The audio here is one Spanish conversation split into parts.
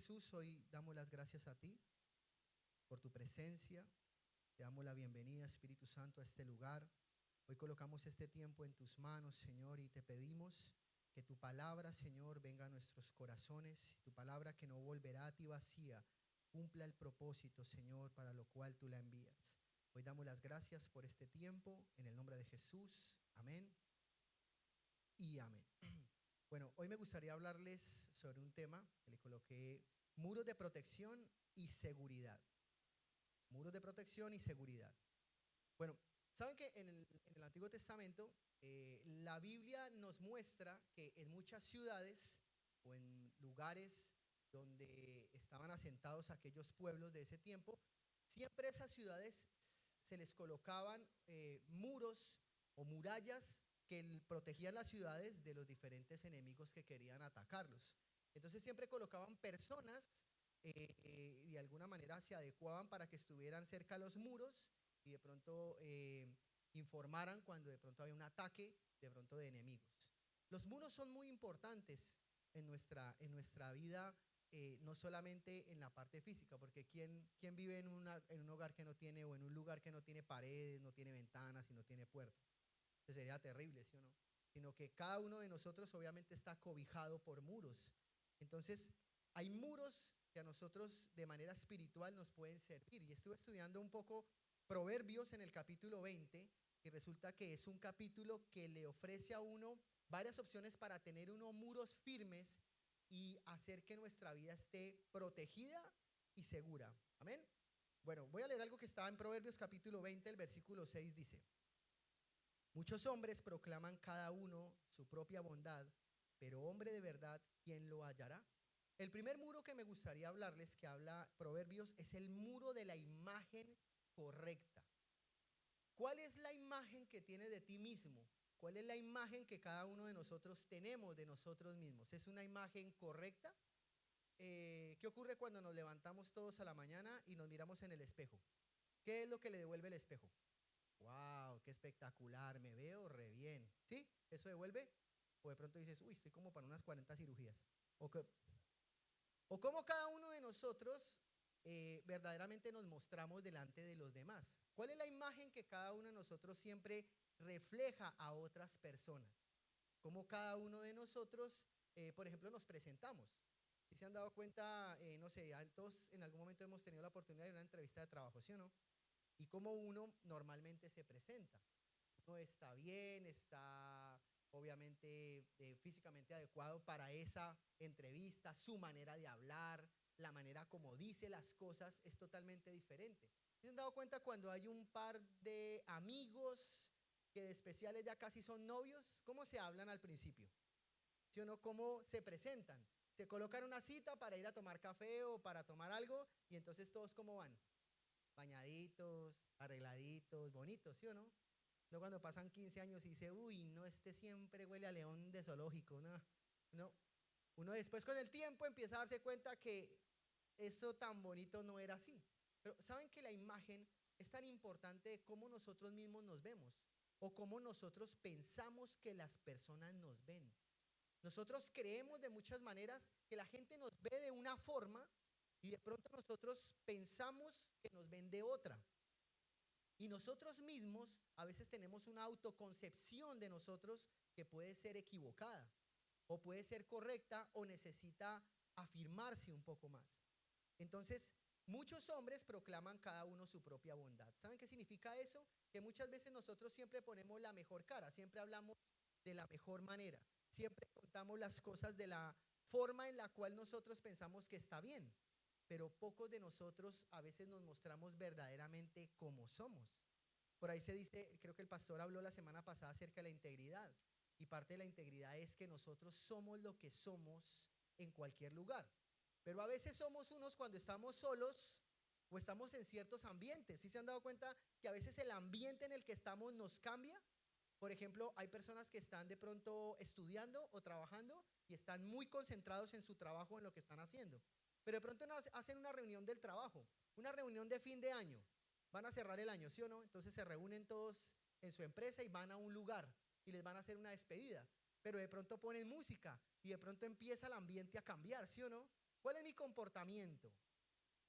Jesús, hoy damos las gracias a ti por tu presencia. Te damos la bienvenida, Espíritu Santo, a este lugar. Hoy colocamos este tiempo en tus manos, Señor, y te pedimos que tu palabra, Señor, venga a nuestros corazones. Tu palabra que no volverá a ti vacía, cumpla el propósito, Señor, para lo cual tú la envías. Hoy damos las gracias por este tiempo, en el nombre de Jesús. Amén y amén. Bueno, hoy me gustaría hablarles sobre un tema que le coloqué: muros de protección y seguridad. Muros de protección y seguridad. Bueno, saben que en el Antiguo Testamento la Biblia nos muestra que en muchas ciudades o en lugares donde estaban asentados aquellos pueblos de ese tiempo, siempre a esas ciudades se les colocaban muros o murallas que protegían las ciudades de los diferentes enemigos que querían atacarlos. Entonces siempre colocaban personas, de alguna manera se adecuaban para que estuvieran cerca a los muros y de pronto informaran cuando de pronto había un ataque de pronto de enemigos. Los muros son muy importantes en nuestra vida, no solamente en la parte física, porque ¿quién vive en un hogar que no tiene, o en un lugar que no tiene paredes, no tiene ventanas y no tiene puertas? Entonces sería terrible, ¿sí o no? Sino que cada uno de nosotros obviamente está cobijado por muros. Entonces hay muros que a nosotros de manera espiritual nos pueden servir. Y estuve estudiando un poco Proverbios en el capítulo 20, y resulta que es un capítulo que le ofrece a uno varias opciones para tener unos muros firmes y hacer que nuestra vida esté protegida y segura. Amén. Bueno, voy a leer algo que está en Proverbios capítulo 20, el versículo 6 dice: muchos hombres proclaman cada uno su propia bondad, pero hombre de verdad, ¿quién lo hallará? El primer muro que me gustaría hablarles, que habla Proverbios, es el muro de la imagen correcta. ¿Cuál es la imagen que tienes de ti mismo? ¿Cuál es la imagen que cada uno de nosotros tenemos de nosotros mismos? ¿Es una imagen correcta? ¿Qué ocurre cuando nos levantamos todos a la mañana y nos miramos en el espejo? ¿Qué es lo que le devuelve el espejo? ¡Wow! ¡Qué espectacular! Me veo re bien. ¿Sí? ¿Eso devuelve? O de pronto dices, uy, estoy como para unas 40 cirugías. O cómo cada uno de nosotros verdaderamente nos mostramos delante de los demás. ¿Cuál es la imagen que cada uno de nosotros siempre refleja a otras personas? Cómo cada uno de nosotros, por ejemplo, nos presentamos. Si se han dado cuenta, no sé, todos en algún momento hemos tenido la oportunidad de una entrevista de trabajo, ¿sí o no? Y cómo uno normalmente se presenta. Uno está bien, está obviamente físicamente adecuado para esa entrevista, su manera de hablar, la manera como dice las cosas es totalmente diferente. ¿Se han dado cuenta cuando hay un par de amigos que de especiales ya casi son novios? ¿Cómo se hablan al principio? ¿Sí o no? ¿Cómo se presentan? Se colocan una cita para ir a tomar café o para tomar algo, y entonces todos ¿cómo van? Bañaditos, arregladitos, bonitos, ¿sí o no? No, cuando pasan 15 años y dice, uy, no, este siempre huele a león de zoológico, no. Uno después con el tiempo empieza a darse cuenta que esto tan bonito no era así. Pero ¿saben que la imagen es tan importante de cómo nosotros mismos nos vemos o cómo nosotros pensamos que las personas nos ven? Nosotros creemos de muchas maneras que la gente nos ve de una forma y de pronto nosotros pensamos que nos ven de otra. Y nosotros mismos a veces tenemos una autoconcepción de nosotros que puede ser equivocada o puede ser correcta o necesita afirmarse un poco más. Entonces, muchos hombres proclaman cada uno su propia bondad. ¿Saben qué significa eso? Que muchas veces nosotros siempre ponemos la mejor cara, siempre hablamos de la mejor manera, siempre contamos las cosas de la forma en la cual nosotros pensamos que está bien, pero pocos de nosotros a veces nos mostramos verdaderamente como somos. Por ahí se dice, creo que el pastor habló la semana pasada acerca de la integridad, y parte de la integridad es que nosotros somos lo que somos en cualquier lugar, pero a veces somos unos cuando estamos solos o estamos en ciertos ambientes. ¿Sí se han dado cuenta que a veces el ambiente en el que estamos nos cambia? Por ejemplo, hay personas que están de pronto estudiando o trabajando y están muy concentrados en su trabajo, en lo que están haciendo, pero de pronto hacen una reunión del trabajo, una reunión de fin de año, van a cerrar el año, ¿sí o no? Entonces se reúnen todos en su empresa y van a un lugar y les van a hacer una despedida, pero de pronto ponen música y de pronto empieza el ambiente a cambiar, ¿sí o no? ¿Cuál es mi comportamiento?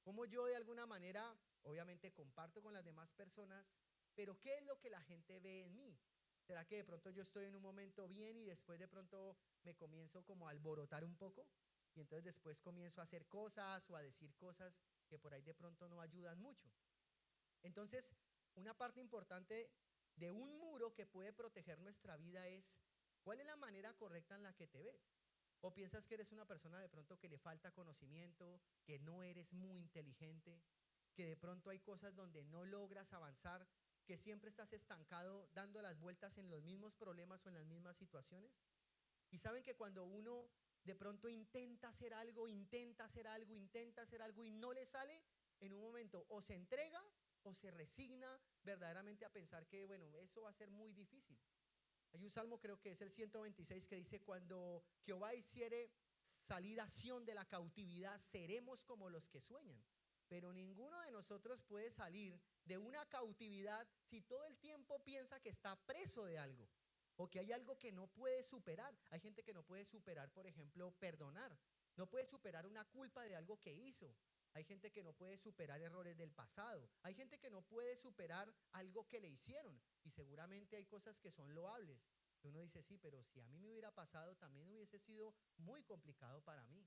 ¿Cómo yo de alguna manera, obviamente comparto con las demás personas, pero qué es lo que la gente ve en mí? ¿Será que de pronto yo estoy en un momento bien y después de pronto me comienzo como a alborotar un poco? Y entonces después comienzo a hacer cosas o a decir cosas que por ahí de pronto no ayudan mucho. Entonces, una parte importante de un muro que puede proteger nuestra vida es cuál es la manera correcta en la que te ves. O piensas que eres una persona de pronto que le falta conocimiento, que no eres muy inteligente, que de pronto hay cosas donde no logras avanzar, que siempre estás estancado dando las vueltas en los mismos problemas o en las mismas situaciones. Y saben que cuando uno de pronto intenta hacer algo, intenta hacer algo, intenta hacer algo y no le sale, en un momento o se entrega o se resigna verdaderamente a pensar que, bueno, eso va a ser muy difícil. Hay un salmo, creo que es el 126, que dice: cuando Jehová hiciere salir a Sión de la cautividad, seremos como los que sueñan. Pero ninguno de nosotros puede salir de una cautividad si todo el tiempo piensa que está preso de algo o que hay algo que no puede superar. Hay gente que no puede superar, por ejemplo, perdonar. No puede superar una culpa de algo que hizo. Hay gente que no puede superar errores del pasado. Hay gente que no puede superar algo que le hicieron. Y seguramente hay cosas que son loables. Que uno dice, sí, pero si a mí me hubiera pasado, también hubiese sido muy complicado para mí.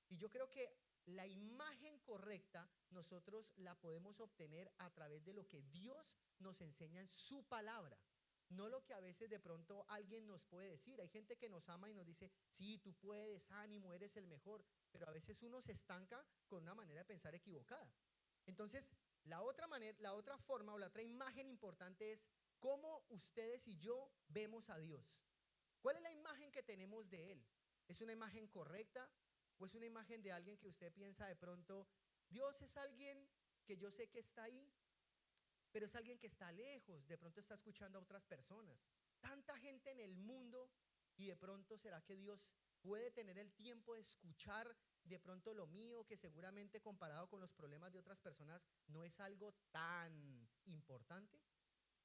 Y yo creo que la imagen correcta nosotros la podemos obtener a través de lo que Dios nos enseña en su palabra. No lo que a veces de pronto alguien nos puede decir. Hay gente que nos ama y nos dice, sí, tú puedes, ánimo, eres el mejor. Pero a veces uno se estanca con una manera de pensar equivocada. Entonces, la otra forma o la otra imagen importante es cómo ustedes y yo vemos a Dios. ¿Cuál es la imagen que tenemos de Él? ¿Es una imagen correcta o es una imagen de alguien que usted piensa de pronto, Dios es alguien que yo sé que está ahí, pero es alguien que está lejos, de pronto está escuchando a otras personas? Tanta gente en el mundo y de pronto será que Dios puede tener el tiempo de escuchar de pronto lo mío, que seguramente comparado con los problemas de otras personas no es algo tan importante.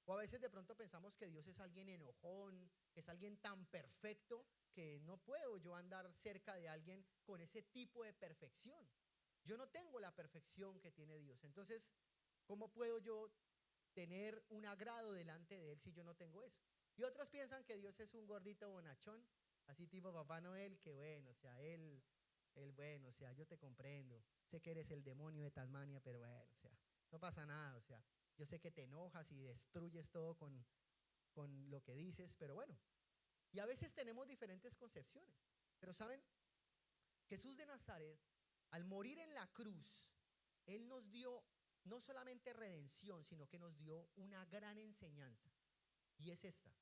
O a veces de pronto pensamos que Dios es alguien enojón, es alguien tan perfecto que no puedo yo andar cerca de alguien con ese tipo de perfección. Yo no tengo la perfección que tiene Dios. Entonces, ¿cómo puedo yo tener un agrado delante de Él si yo no tengo eso? Y otros piensan que Dios es un gordito bonachón, así tipo Papá Noel, que bueno, o sea, él bueno, o sea, yo te comprendo. Sé que eres el demonio de Tasmania, pero bueno, o sea, no pasa nada, o sea, yo sé que te enojas y destruyes todo con lo que dices, pero bueno. Y a veces tenemos diferentes concepciones. Pero ¿saben? Jesús de Nazaret, al morir en la cruz, Él nos dio no solamente redención, sino que nos dio una gran enseñanza. Y es esta.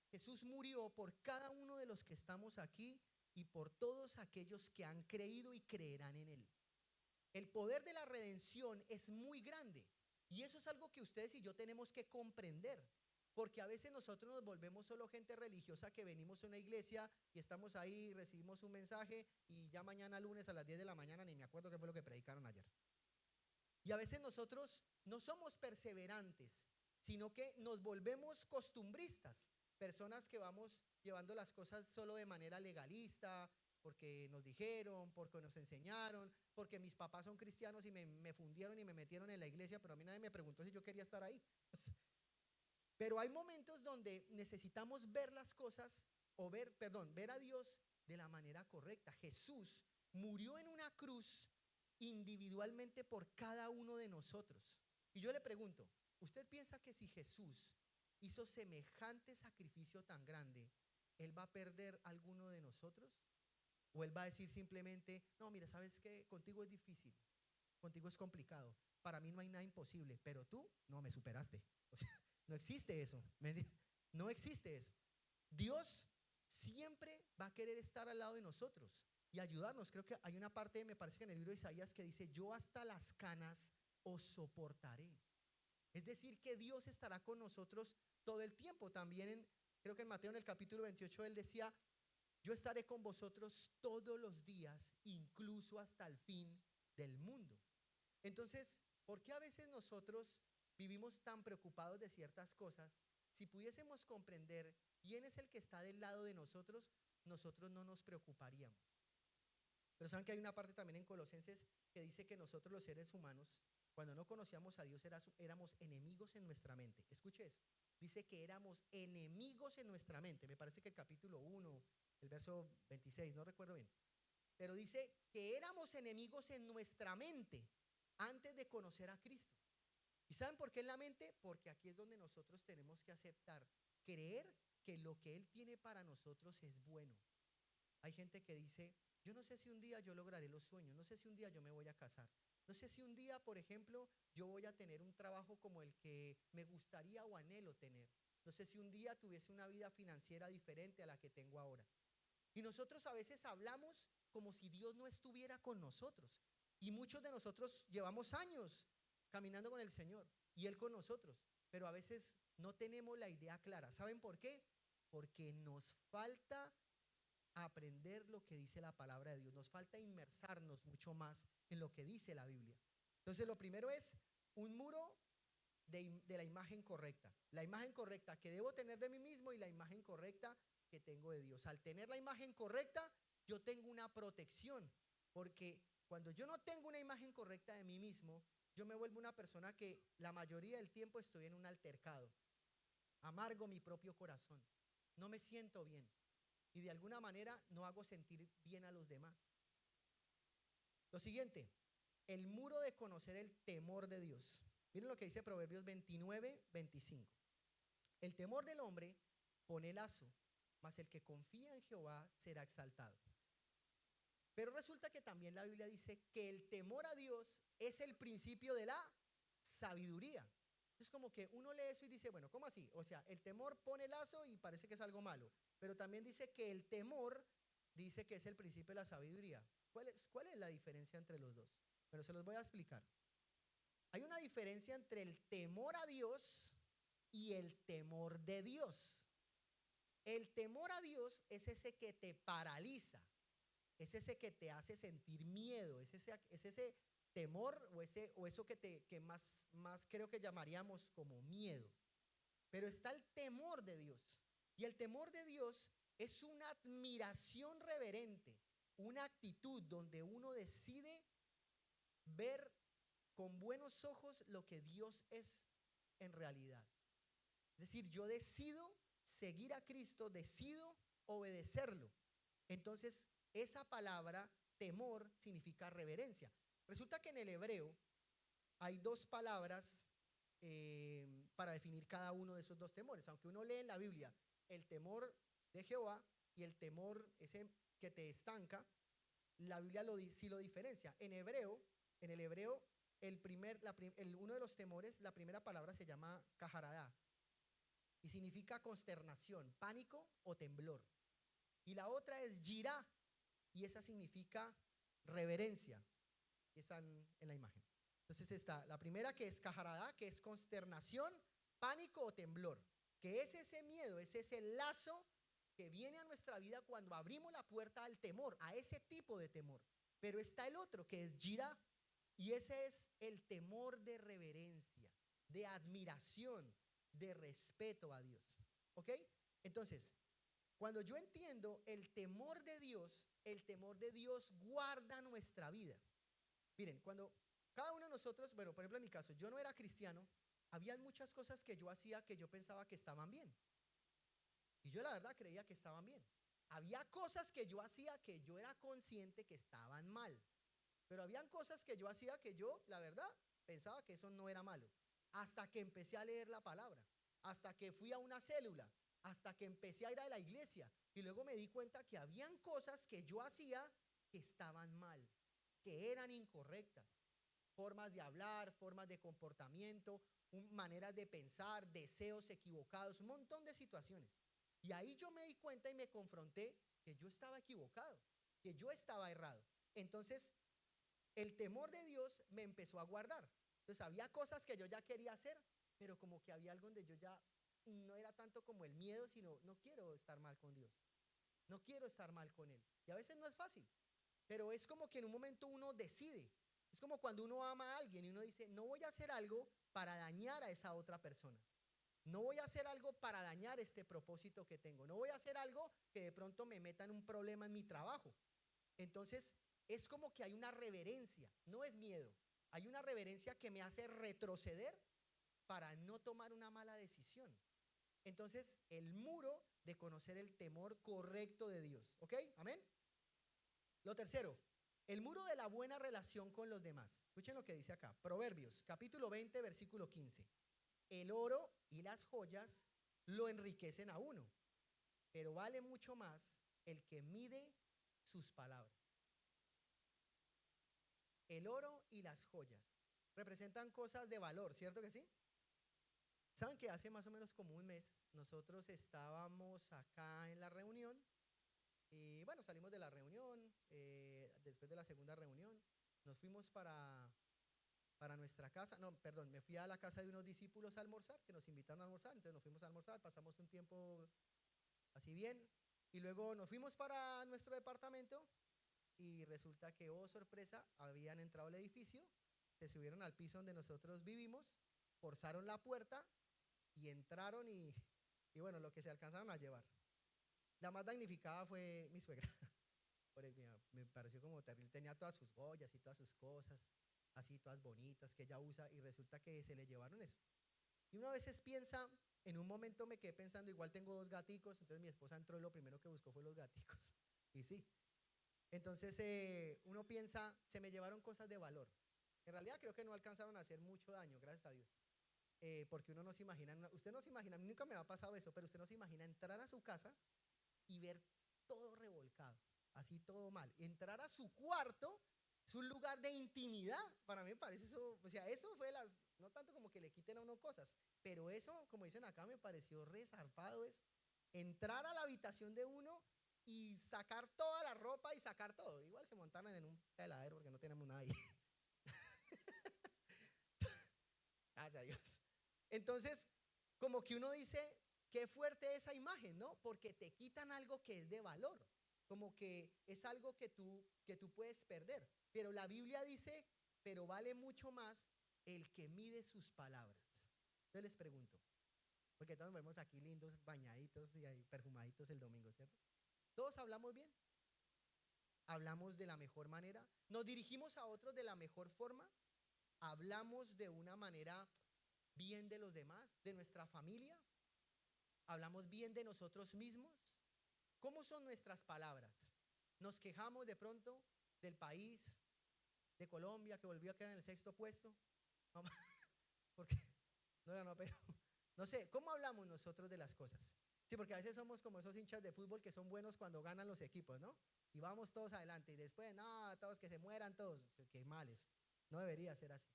Jesús murió por cada uno de los que estamos aquí y por todos aquellos que han creído y creerán en Él. El poder de la redención es muy grande. Y eso es algo que ustedes y yo tenemos que comprender. Porque a veces nosotros nos volvemos solo gente religiosa que venimos a una iglesia y estamos ahí, recibimos un mensaje y ya mañana lunes a las 10 de la mañana ni me acuerdo qué fue lo que predicaron ayer. Y a veces nosotros no somos perseverantes, sino que nos volvemos costumbristas. Personas que vamos llevando las cosas solo de manera legalista, porque nos dijeron, porque nos enseñaron, porque mis papás son cristianos y me fundieron y me metieron en la iglesia, pero a mí nadie me preguntó si yo quería estar ahí. Pero hay momentos donde necesitamos ver las cosas ver a Dios de la manera correcta. Jesús murió en una cruz individualmente por cada uno de nosotros. Y yo le pregunto, ¿usted piensa que si Jesús hizo semejante sacrificio tan grande, Él va a perder alguno de nosotros? ¿O Él va a decir simplemente, no, mira, ¿sabes qué? Contigo es difícil, contigo es complicado, para mí no hay nada imposible, pero tú no me superaste? O sea, no existe eso, no existe eso. Dios siempre va a querer estar al lado de nosotros y ayudarnos. Creo que hay una parte, me parece que en el libro de Isaías, que dice, yo hasta las canas os soportaré. Es decir, que Dios estará con nosotros todo el tiempo. También creo que en Mateo en el capítulo 28 Él decía, yo estaré con vosotros todos los días, incluso hasta el fin del mundo. Entonces, ¿por qué a veces nosotros vivimos tan preocupados de ciertas cosas? Si pudiésemos comprender quién es el que está del lado de nosotros, nosotros no nos preocuparíamos. Pero saben que hay una parte también en Colosenses que dice que nosotros los seres humanos, cuando no conocíamos a Dios, éramos enemigos en nuestra mente. Escuche eso. Dice que éramos enemigos en nuestra mente. Me parece que el capítulo 1, el verso 26, no recuerdo bien. Pero dice que éramos enemigos en nuestra mente antes de conocer a Cristo. ¿Y saben por qué en la mente? Porque aquí es donde nosotros tenemos que aceptar, creer que lo que Él tiene para nosotros es bueno. Hay gente que dice, yo no sé si un día yo lograré los sueños, no sé si un día yo me voy a casar, no sé si un día, por ejemplo, yo voy a tener un trabajo como el que me gustaría o anhelo tener. No sé si un día tuviese una vida financiera diferente a la que tengo ahora. Y nosotros a veces hablamos como si Dios no estuviera con nosotros. Y muchos de nosotros llevamos años caminando con el Señor y Él con nosotros, pero a veces no tenemos la idea clara. ¿Saben por qué? Porque nos falta aprender lo que dice la palabra de Dios, nos falta inmersarnos mucho más en lo que dice la Biblia. Entonces lo primero es un muro de la imagen correcta, la imagen correcta que debo tener de mí mismo y la imagen correcta que tengo de Dios. Al tener la imagen correcta, yo tengo una protección, porque cuando yo no tengo una imagen correcta de mí mismo, yo me vuelvo una persona que la mayoría del tiempo estoy en un altercado, amargo mi propio corazón, no me siento bien y de alguna manera no hago sentir bien a los demás. Lo siguiente, el muro de conocer el temor de Dios. Miren lo que dice Proverbios 29:25. El temor del hombre pone lazo, mas el que confía en Jehová será exaltado. Pero resulta que también la Biblia dice que el temor a Dios es el principio de la sabiduría. Es como que uno lee eso y dice, bueno, ¿cómo así? O sea, el temor pone lazo y parece que es algo malo, pero también dice que el temor dice que es el principio de la sabiduría. ¿Cuál es la diferencia entre los dos? Pero se los voy a explicar. Hay una diferencia entre el temor a Dios y el temor de Dios. El temor a Dios es ese que te paraliza, es ese que te hace sentir miedo, es ese temor o eso que más creo que llamaríamos como miedo. Pero está el temor de Dios. Y el temor de Dios es una admiración reverente, una actitud donde uno decide ver con buenos ojos lo que Dios es en realidad. Es decir, yo decido seguir a Cristo, decido obedecerlo. Entonces, esa palabra temor significa reverencia. Resulta que en el hebreo hay dos palabras para definir cada uno de esos dos temores. Aunque uno lee en la Biblia el temor de Jehová y el temor ese que te estanca, la Biblia sí lo diferencia. En el hebreo, uno de los temores, la primera palabra se llama kaharadá y significa consternación, pánico o temblor. Y la otra es yirá y esa significa reverencia. Esa en la imagen. Entonces está la primera que es kaharadá, que es consternación, pánico o temblor, que es ese miedo, es ese lazo que viene a nuestra vida cuando abrimos la puerta al temor, a ese tipo de temor. Pero está el otro que es yirá y ese es el temor de reverencia, de admiración, de respeto a Dios. ¿Ok? Entonces, cuando yo entiendo el temor de Dios guarda nuestra vida. Miren, cuando cada uno de nosotros, bueno, por ejemplo en mi caso, yo no era cristiano, habían muchas cosas que yo hacía que yo pensaba que estaban bien. Y yo la verdad creía que estaban bien. Había cosas que yo hacía que yo era consciente que estaban mal. Pero habían cosas que yo hacía que yo, la verdad, pensaba que eso no era malo. Hasta que empecé a leer la palabra, hasta que fui a una célula, hasta que empecé a ir a la iglesia. Y luego me di cuenta que habían cosas que yo hacía que estaban mal, que eran incorrectas. Formas de hablar, formas de comportamiento, maneras de pensar, deseos equivocados, un montón de situaciones. Y ahí yo me di cuenta y me confronté que yo estaba equivocado, que yo estaba errado. Entonces, el temor de Dios me empezó a guardar. Entonces, había cosas que yo ya quería hacer, pero como que había algo donde yo ya no era tanto como el miedo, sino no quiero estar mal con Dios. No quiero estar mal con Él. Y a veces no es fácil, pero es como que en un momento uno decide. Es como cuando uno ama a alguien y uno dice, no voy a hacer algo para dañar a esa otra persona. No voy a hacer algo para dañar este propósito que tengo. No voy a hacer algo que de pronto me meta en un problema en mi trabajo. Entonces, es como que hay una reverencia, no es miedo, hay una reverencia que me hace retroceder para no tomar una mala decisión. Entonces, el muro de conocer el temor correcto de Dios, ¿ok? Amén. Lo tercero, el muro de la buena relación con los demás. Escuchen lo que dice acá, Proverbios, capítulo 20, versículo 15. El oro y las joyas lo enriquecen a uno, pero vale mucho más el que mide sus palabras. El oro y las joyas representan cosas de valor, ¿cierto que sí? ¿Saben que hace más o menos como un mes nosotros estábamos acá en la reunión? Y bueno, salimos de la reunión, después de la segunda reunión, nos fuimos para nuestra casa, no, perdón, me fui a la casa de unos discípulos a almorzar, que nos invitaron a almorzar, entonces nos fuimos a almorzar, pasamos un tiempo así bien, y luego nos fuimos para nuestro departamento, y resulta que, oh sorpresa, habían entrado al edificio, se subieron al piso donde nosotros vivimos, forzaron la puerta, y entraron y bueno, lo que se alcanzaron a llevar. La más damnificada fue mi suegra. Me pareció como terrible. Tenía todas sus joyas y todas sus cosas, así todas bonitas que ella usa, y resulta que se le llevaron eso. Y uno a veces piensa, en un momento me quedé pensando, igual tengo 2 gaticos, entonces mi esposa entró y lo primero que buscó fue los gaticos. Y sí. Entonces uno piensa, se me llevaron cosas de valor. En realidad creo que no alcanzaron a hacer mucho daño, gracias a Dios. Porque uno no se imagina, usted no se imagina, nunca me ha pasado eso, pero usted no se imagina entrar a su casa y ver todo revolcado, así todo mal. Entrar a su cuarto es un lugar de intimidad. Para mí me parece eso, o sea, eso fue no tanto como que le quiten a uno cosas, pero eso, como dicen acá, me pareció resarpado eso. Entrar a la habitación de uno y sacar toda la ropa y sacar todo. Igual se montaron en un peladero porque no tenemos nada ahí. Gracias a Dios. Entonces, como que uno dice, qué fuerte esa imagen, ¿no? Porque te quitan algo que es de valor, como que es algo que tú puedes perder. Pero la Biblia dice, pero vale mucho más el que mide sus palabras. Entonces les pregunto, porque todos nos vemos aquí lindos, bañaditos y ahí perfumaditos el domingo, ¿cierto? ¿Todos hablamos bien? ¿Hablamos de la mejor manera? ¿Nos dirigimos a otros de la mejor forma? ¿Hablamos de una manera bien de los demás, de nuestra familia? ¿Hablamos bien de nosotros mismos? ¿Cómo son nuestras palabras? ¿Nos quejamos de pronto del país, de Colombia, que volvió a quedar en el 6º puesto? Porque, no, pero, no sé, ¿cómo hablamos nosotros de las cosas? Sí, porque a veces somos como esos hinchas de fútbol que son buenos cuando ganan los equipos, ¿no? Y vamos todos adelante, y después, no, todos que se mueran todos, qué mal eso. No debería ser así.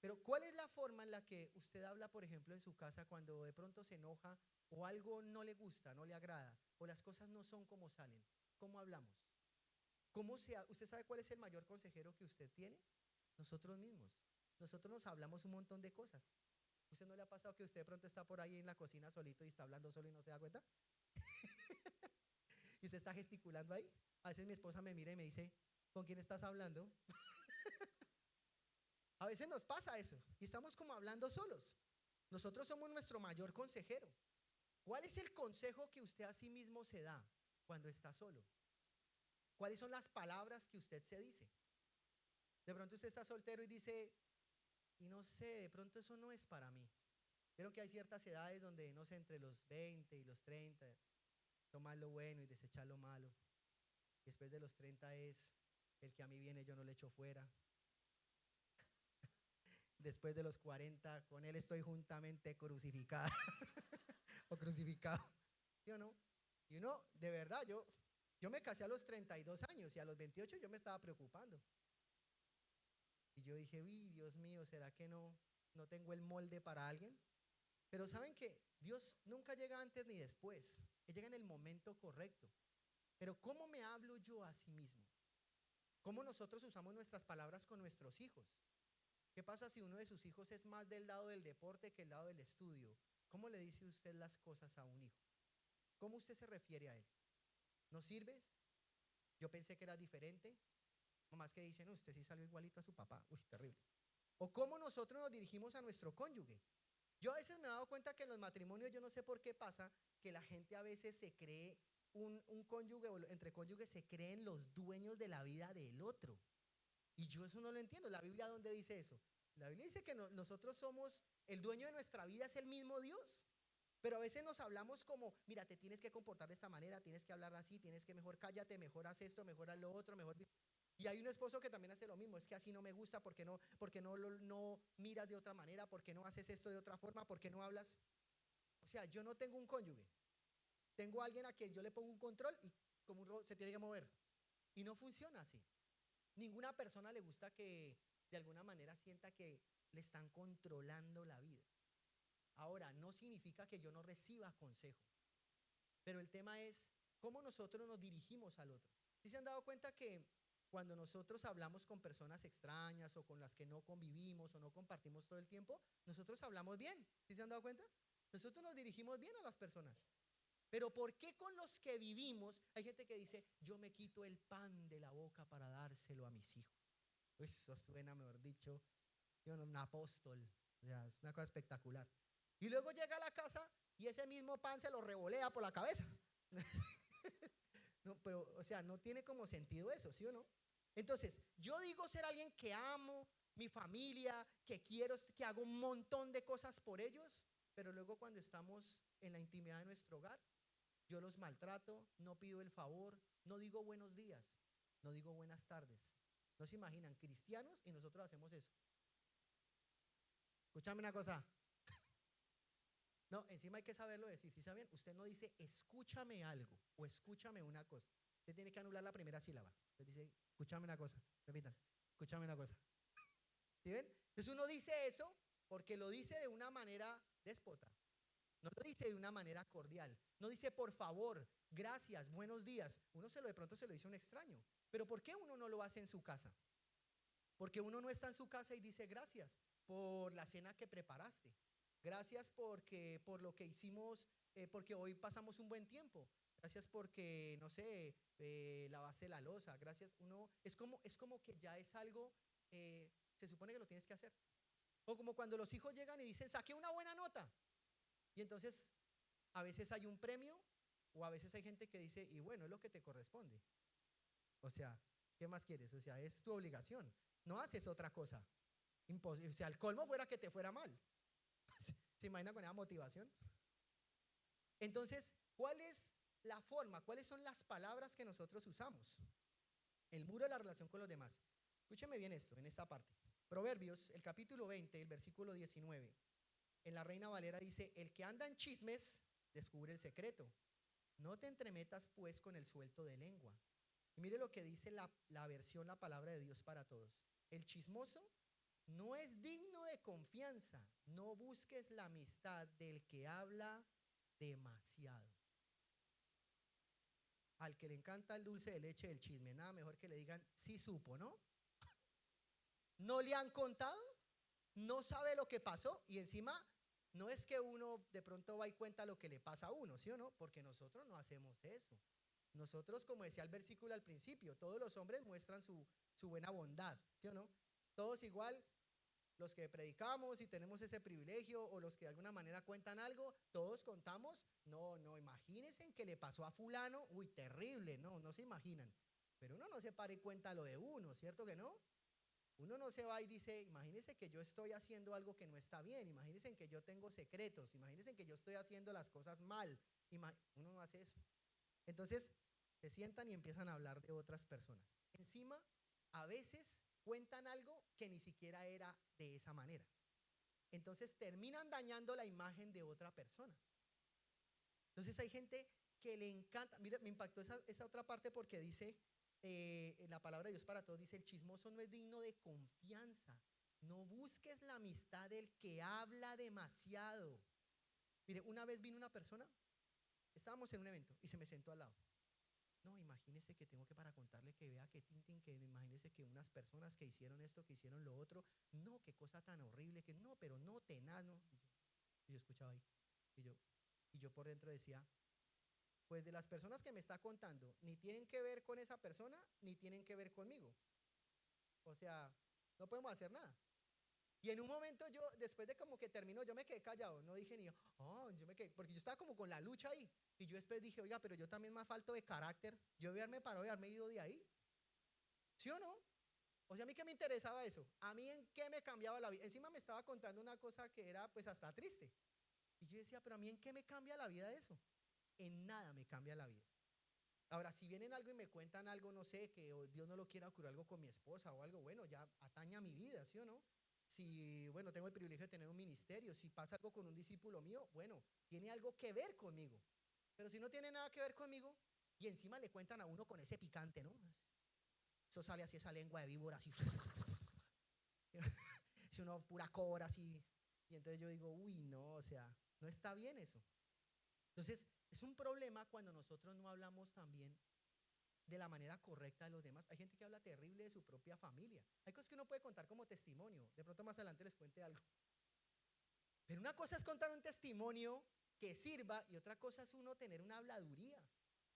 Pero ¿cuál es la forma en la que usted habla, por ejemplo, en su casa cuando de pronto se enoja o algo no le gusta, no le agrada, o las cosas no son como salen? ¿Cómo hablamos? ¿Usted sabe cuál es el mayor consejero que usted tiene? Nosotros mismos. Nosotros nos hablamos un montón de cosas. ¿Usted no le ha pasado que usted de pronto está por ahí en la cocina solito y está hablando solo y no se da cuenta? Y usted está gesticulando ahí. A veces mi esposa me mira y me dice, ¿con quién estás hablando? A veces nos pasa eso y estamos como hablando solos. Nosotros somos nuestro mayor consejero. ¿Cuál es el consejo que usted a sí mismo se da cuando está solo? ¿Cuáles son las palabras que usted se dice? De pronto usted está soltero y dice, y no sé, de pronto eso no es para mí. Vieron que hay ciertas edades donde, no sé, entre los 20 y los 30, tomar lo bueno y desechar lo malo. Después de los 30 es, el que a mí viene yo no le echo fuera. Después de los 40, con él estoy juntamente crucificada o crucificado, ¿sí o no? Y uno, de verdad, yo me casé a los 32 años y a los 28 yo me estaba preocupando. Y yo dije, uy, Dios mío, ¿será que no tengo el molde para alguien? Pero saben que Dios nunca llega antes ni después, Él llega en el momento correcto. Pero ¿cómo me hablo yo a sí mismo? ¿Cómo nosotros usamos nuestras palabras con nuestros hijos? ¿Qué pasa si uno de sus hijos es más del lado del deporte que el lado del estudio? ¿Cómo le dice usted las cosas a un hijo? ¿Cómo usted se refiere a él? ¿No sirves? Yo pensé que era diferente. Mamás que dicen, usted sí salió igualito a su papá. Uy, terrible. O cómo nosotros nos dirigimos a nuestro cónyuge. Yo a veces me he dado cuenta que en los matrimonios, yo no sé por qué pasa, que la gente a veces se cree un cónyuge o entre cónyuges se creen los dueños de la vida del otro. Y yo eso no lo entiendo. ¿La Biblia dónde dice eso? La Biblia dice que nosotros somos, el dueño de nuestra vida es el mismo Dios. Pero a veces nos hablamos como, mira, te tienes que comportar de esta manera, tienes que hablar así, tienes que mejor cállate, mejor haz esto, mejor haz lo otro, mejor. Y hay un esposo que también hace lo mismo, es que así no me gusta, porque no miras de otra manera, porque no haces esto de otra forma, porque no hablas. O sea, yo no tengo un cónyuge, tengo a alguien a quien yo le pongo un control y como un robot se tiene que mover. Y no funciona así. Ninguna persona le gusta que de alguna manera sienta que le están controlando la vida. Ahora, no significa que yo no reciba consejo, pero el tema es cómo nosotros nos dirigimos al otro. ¿Sí se han dado cuenta que cuando nosotros hablamos con personas extrañas o con las que no convivimos o no compartimos todo el tiempo, nosotros hablamos bien? ¿Sí se han dado cuenta? Nosotros nos dirigimos bien a las personas. Pero ¿por qué con los que vivimos hay gente que dice, yo me quito el pan de la boca para dárselo a mis hijos? Eso suena, mejor dicho, yo no, un apóstol. O sea, es una cosa espectacular. Y luego llega a la casa y ese mismo pan se lo revolea por la cabeza. No, pero, o sea, no tiene como sentido eso, ¿sí o no? Entonces, yo digo ser alguien que amo mi familia, que quiero, que hago un montón de cosas por ellos, pero luego cuando estamos en la intimidad de nuestro hogar, yo los maltrato, no pido el favor, no digo buenos días, no digo buenas tardes. No se imaginan, cristianos, y nosotros hacemos eso. Escúchame una cosa. No, encima hay que saberlo decir. ¿Sí saben? Usted no dice escúchame algo o escúchame una cosa. Usted tiene que anular la primera sílaba. Usted dice escúchame una cosa. Repitan, escúchame una cosa. ¿Sí ven? Entonces uno dice eso porque lo dice de una manera déspota. No lo dice de una manera cordial. No dice por favor, gracias, buenos días. Uno de pronto se lo dice a un extraño. Pero ¿por qué uno no lo hace en su casa? Porque uno no está en su casa y dice gracias por la cena que preparaste. Gracias por lo que hicimos, porque hoy pasamos un buen tiempo. Gracias porque, no sé, lavaste la loza. Gracias. Es como que ya es algo, se supone que lo tienes que hacer. O como cuando los hijos llegan y dicen, saqué una buena nota. Y entonces, a veces hay un premio, o a veces hay gente que dice, y bueno, es lo que te corresponde. O sea, ¿qué más quieres? O sea, es tu obligación. No haces otra cosa. O sea, el colmo fuera que te fuera mal. ¿Se imagina con esa motivación? Entonces, ¿cuál es la forma? ¿Cuáles son las palabras que nosotros usamos? El muro de la relación con los demás. Escúcheme bien esto, en esta parte. Proverbios, el capítulo 20, el versículo 19. En la Reina Valera dice, el que anda en chismes descubre el secreto. No te entremetas pues con el suelto de lengua. Y mire lo que dice la versión, la palabra de Dios para todos. El chismoso no es digno de confianza. No busques la amistad del que habla demasiado. Al que le encanta el dulce de leche del chisme, nada mejor que le digan, sí supo, ¿no? ¿No le han contado? ¿No sabe lo que pasó? Y encima, no es que uno de pronto va y cuenta lo que le pasa a uno, ¿sí o no? Porque nosotros no hacemos eso. Nosotros, como decía el versículo al principio, todos los hombres muestran su buena bondad, ¿sí o no? Todos igual, los que predicamos y tenemos ese privilegio o los que de alguna manera cuentan algo, todos contamos, no, imagínense en que le pasó a fulano, uy, terrible, no se imaginan. Pero uno no se para y cuenta lo de uno, ¿cierto que no? Uno no se va y dice, imagínense que yo estoy haciendo algo que no está bien, imagínense que yo tengo secretos, imagínense que yo estoy haciendo las cosas mal, uno no hace eso. Entonces, se sientan y empiezan a hablar de otras personas. Encima, a veces cuentan algo que ni siquiera era de esa manera. Entonces terminan dañando la imagen de otra persona. Entonces hay gente que le encanta, mira, me impactó esa otra parte porque dice, la palabra de Dios para todos dice, el chismoso no es digno de confianza. No busques la amistad del que habla demasiado. Mire, una vez vino una persona, estábamos en un evento y se me sentó al lado. No, imagínese que tengo que para contarle que vea que Tintin, que imagínese que unas personas que hicieron esto, que hicieron lo otro, no, qué cosa tan horrible, que no, pero no, tenaz, no. Y yo escuchaba ahí, y yo por dentro decía, pues de las personas que me está contando, ni tienen que ver con esa persona, ni tienen que ver conmigo. O sea, no podemos hacer nada. Y en un momento yo, después de como que terminó, yo me quedé callado, no dije ni, oh, yo me quedé, porque yo estaba como con la lucha ahí. Y yo después dije, oiga, pero yo también me falto de carácter, yo voy a haberme parado y haberme ido de ahí. ¿Sí o no? O sea, a mí qué me interesaba eso, a mí en qué me cambiaba la vida. Encima me estaba contando una cosa que era pues hasta triste. Y yo decía, pero a mí en qué me cambia la vida eso. En nada me cambia la vida. Ahora, si vienen algo y me cuentan algo, no sé, que Dios no lo quiera ocurrir algo con mi esposa o algo, bueno, ya atañe a mi vida, ¿sí o no? Si, bueno, tengo el privilegio de tener un ministerio, si pasa algo con un discípulo mío, bueno, tiene algo que ver conmigo. Pero si no tiene nada que ver conmigo y encima le cuentan a uno con ese picante, ¿no? Eso sale así, esa lengua de víbora, así. Si uno pura cobra, así. Y entonces yo digo, uy, no, o sea, no está bien eso. Entonces, es un problema cuando nosotros no hablamos también de la manera correcta de los demás. Hay gente que habla terrible de su propia familia. Hay cosas que uno puede contar como testimonio. De pronto más adelante les cuente algo. Pero una cosa es contar un testimonio que sirva y otra cosa es uno tener una habladuría.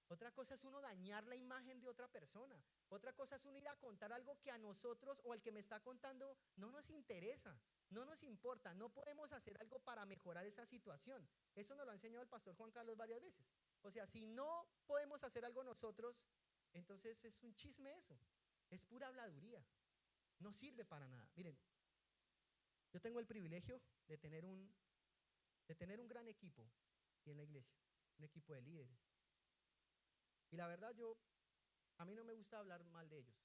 Otra cosa es uno dañar la imagen de otra persona. Otra cosa es uno ir a contar algo que a nosotros o al que me está contando no nos interesa, no nos importa. No podemos hacer algo para mejorar esa situación. Eso nos lo ha enseñado el pastor Juan Carlos varias veces. O sea, si no podemos hacer algo nosotros, entonces es un chisme eso. Es pura habladuría. No sirve para nada. Miren, yo tengo el privilegio de tener un gran equipo aquí en la iglesia, un equipo de líderes. Y la verdad a mí no me gusta hablar mal de ellos.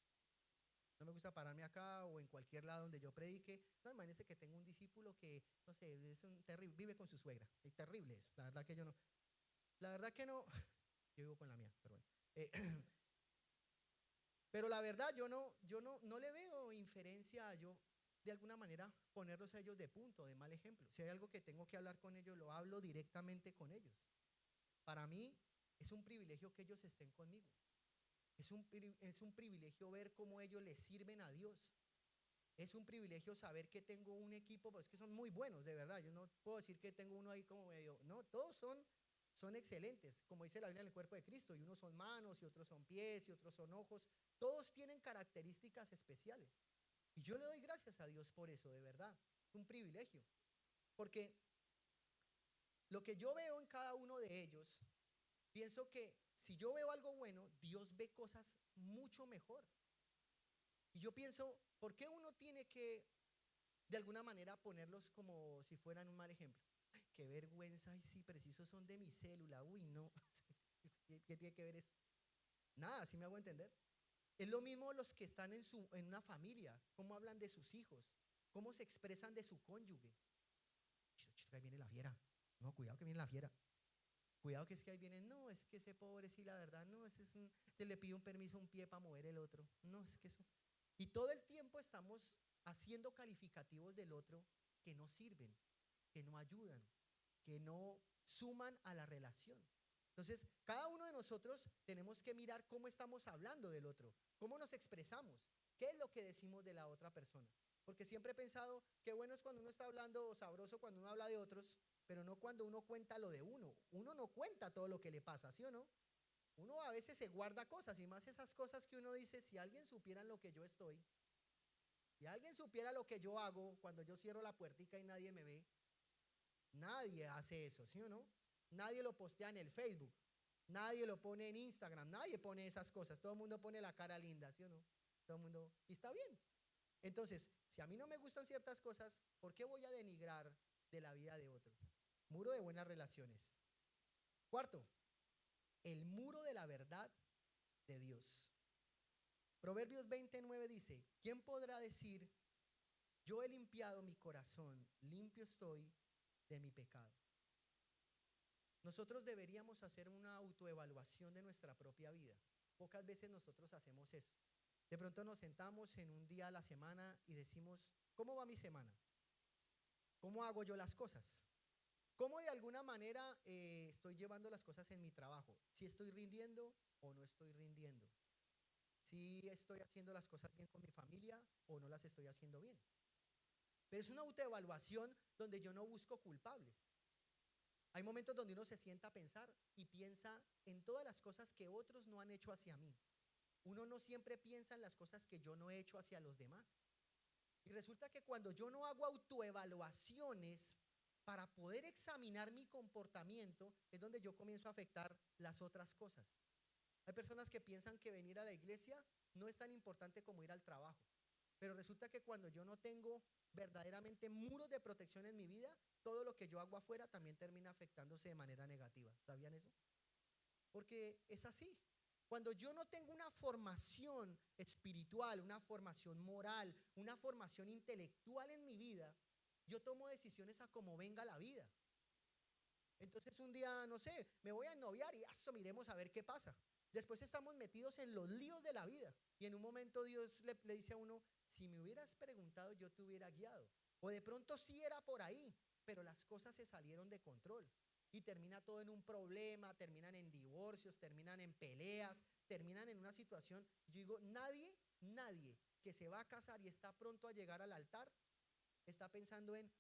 No me gusta pararme acá o en cualquier lado donde yo predique. No, imagínense que tengo un discípulo que, no sé, es un terrible, vive con su suegra. Es terrible eso. La verdad que yo no. La verdad que no. Yo vivo con la mía, pero bueno. Pero la verdad yo no le veo inferencia a yo de alguna manera ponerlos a ellos de punto, de mal ejemplo. Si hay algo que tengo que hablar con ellos, lo hablo directamente con ellos. Para mí es un privilegio que ellos estén conmigo. Es un privilegio ver cómo ellos le sirven a Dios. Es un privilegio saber que tengo un equipo, pues que son muy buenos, de verdad. Yo no puedo decir que tengo uno ahí como medio, no, todos son excelentes, como dice la Biblia en el cuerpo de Cristo, y unos son manos, y otros son pies, y otros son ojos. Todos tienen características especiales. Y yo le doy gracias a Dios por eso, de verdad. Es un privilegio. Porque lo que yo veo en cada uno de ellos, pienso que si yo veo algo bueno, Dios ve cosas mucho mejor. Y yo pienso, ¿por qué uno tiene que, de alguna manera, ponerlos como si fueran un mal ejemplo? Ay, qué vergüenza, ay, sí, precisos son de mi célula, uy, no. ¿Qué tiene que ver eso? Nada, ¿sí me hago entender? Es lo mismo los que están en una familia, cómo hablan de sus hijos, cómo se expresan de su cónyuge. Ahí viene la fiera. No, cuidado que viene la fiera. Cuidado que es que ahí viene, no, es que ese pobre sí, la verdad, no, ese es te le pide un permiso a un pie para mover el otro. No, es que eso. Y todo el tiempo estamos haciendo calificativos del otro que no sirven, que no ayudan, que no suman a la relación. Entonces, cada uno de nosotros tenemos que mirar cómo estamos hablando del otro, cómo nos expresamos, qué es lo que decimos de la otra persona. Porque siempre he pensado que bueno es cuando uno está hablando sabroso, cuando uno habla de otros, pero no cuando uno cuenta lo de uno. Uno no cuenta todo lo que le pasa, ¿sí o no? Uno a veces se guarda cosas y más esas cosas que uno dice, si alguien supiera en lo que yo estoy, si alguien supiera lo que yo hago cuando yo cierro la puertica y nadie me ve, nadie hace eso, ¿sí o no? Nadie lo postea en el Facebook, nadie lo pone en Instagram, nadie pone esas cosas, todo el mundo pone la cara linda, ¿sí o no? Todo el mundo, y está bien. Entonces, si a mí no me gustan ciertas cosas, ¿por qué voy a denigrar de la vida de otro? Muro de buenas relaciones. Cuarto, el muro de la verdad de Dios. Proverbios 29 dice, ¿quién podrá decir, yo he limpiado mi corazón, limpio estoy de mi pecado? Nosotros deberíamos hacer una autoevaluación de nuestra propia vida. Pocas veces nosotros hacemos eso. De pronto nos sentamos en un día a la semana y decimos, ¿cómo va mi semana? ¿Cómo hago yo las cosas? ¿Cómo de alguna manera estoy llevando las cosas en mi trabajo? ¿Si estoy rindiendo o no estoy rindiendo? ¿Si estoy haciendo las cosas bien con mi familia o no las estoy haciendo bien? Pero es una autoevaluación donde yo no busco culpables. Hay momentos donde uno se sienta a pensar y piensa en todas las cosas que otros no han hecho hacia mí. Uno no siempre piensa en las cosas que yo no he hecho hacia los demás. Y resulta que cuando yo no hago autoevaluaciones para poder examinar mi comportamiento, es donde yo comienzo a afectar las otras cosas. Hay personas que piensan que venir a la iglesia no es tan importante como ir al trabajo. Pero resulta que cuando yo no tengo verdaderamente muros de protección en mi vida, todo lo que yo hago afuera también termina afectándose de manera negativa. ¿Sabían eso? Porque es así. Cuando yo no tengo una formación espiritual, una formación moral, una formación intelectual en mi vida, yo tomo decisiones a como venga la vida. Entonces un día, no sé, me voy a ennoviar y eso, miremos a ver qué pasa. Después estamos metidos en los líos de la vida y en un momento Dios le dice a uno, si me hubieras preguntado yo te hubiera guiado. O de pronto sí era por ahí, pero las cosas se salieron de control y termina todo en un problema, terminan en divorcios, terminan en peleas, terminan en una situación. Yo digo, nadie que se va a casar y está pronto a llegar al altar está pensando en,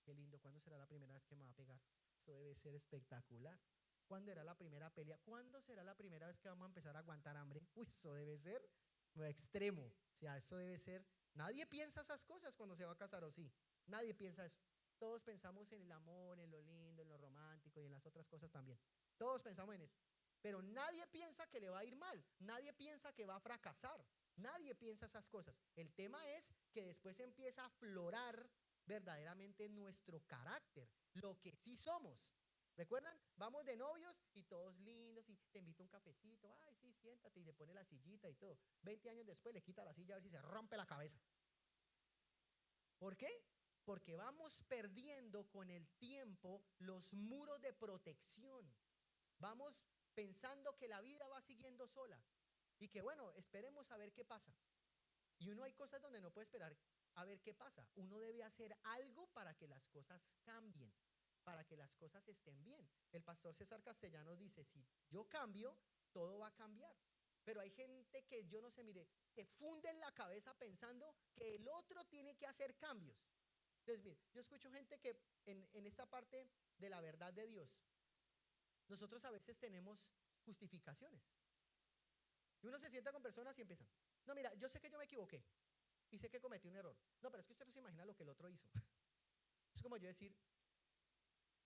qué lindo, ¿cuándo será la primera vez que me va a pegar? Eso debe ser espectacular. ¿Cuándo era la primera pelea? ¿Cuándo será la primera vez que vamos a empezar a aguantar hambre? Uy, eso debe ser extremo. O sea, eso debe ser. Nadie piensa esas cosas cuando se va a casar, ¿o sí? Nadie piensa eso. Todos pensamos en el amor, en lo lindo, en lo romántico y en las otras cosas también. Todos pensamos en eso. Pero nadie piensa que le va a ir mal. Nadie piensa que va a fracasar. Nadie piensa esas cosas. El tema es que después empieza a aflorar verdaderamente nuestro carácter, lo que sí somos. ¿Recuerdan? Vamos de novios y todos lindos y te invito a un cafecito, ay sí, siéntate y le pone la sillita y todo. 20 años después le quita la silla a ver si se rompe la cabeza. ¿Por qué? Porque vamos perdiendo con el tiempo los muros de protección. Vamos pensando que la vida va siguiendo sola y que bueno, esperemos a ver qué pasa. Y uno hay cosas donde no puede esperar a ver qué pasa. Uno debe hacer algo para que las cosas cambien, para que las cosas estén bien. El pastor César Castellanos dice, si yo cambio, todo va a cambiar. Pero hay gente que yo no sé, mire, que funde en la cabeza pensando que el otro tiene que hacer cambios. Entonces, mire, yo escucho gente que en esta parte de la verdad de Dios, nosotros a veces tenemos justificaciones. Y uno se sienta con personas y empiezan, no, mira, yo sé que yo me equivoqué y sé que cometí un error. No, pero es que usted no se imagina lo que el otro hizo. Es como yo decir,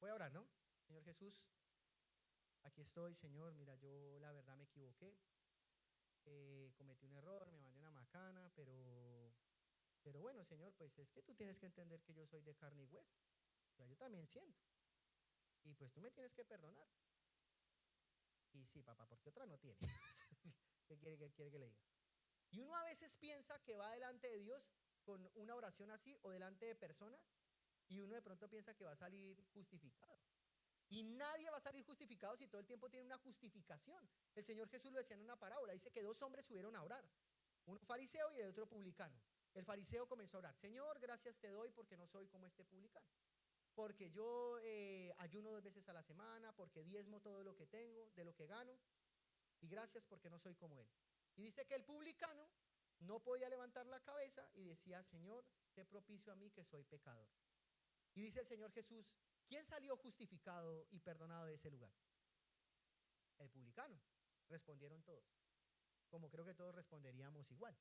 voy a orar, ¿no? Señor Jesús, aquí estoy, Señor, mira, yo la verdad me equivoqué, cometí un error, me mandé una macana, pero bueno, Señor, pues es que tú tienes que entender que yo soy de carne y hueso. O sea, yo también siento. Y pues tú me tienes que perdonar. Y sí, papá, porque otra no tiene. ¿Qué quiere que le diga? Y uno a veces piensa que va delante de Dios con una oración así o delante de personas y uno de pronto piensa que va a salir justificado. Y nadie va a salir justificado si todo el tiempo tiene una justificación. El Señor Jesús lo decía en una parábola, dice que dos hombres subieron a orar, uno fariseo y el otro publicano. El fariseo comenzó a orar, Señor, gracias te doy porque no soy como este publicano, porque yo ayuno 2 veces a la semana, porque diezmo todo lo que tengo, de lo que gano, y gracias porque no soy como él. Y dice que el publicano no podía levantar la cabeza y decía, Señor, sé propicio a mí que soy pecador. Y dice el Señor Jesús, ¿quién salió justificado y perdonado de ese lugar? El publicano. Respondieron todos, como creo que todos responderíamos igual.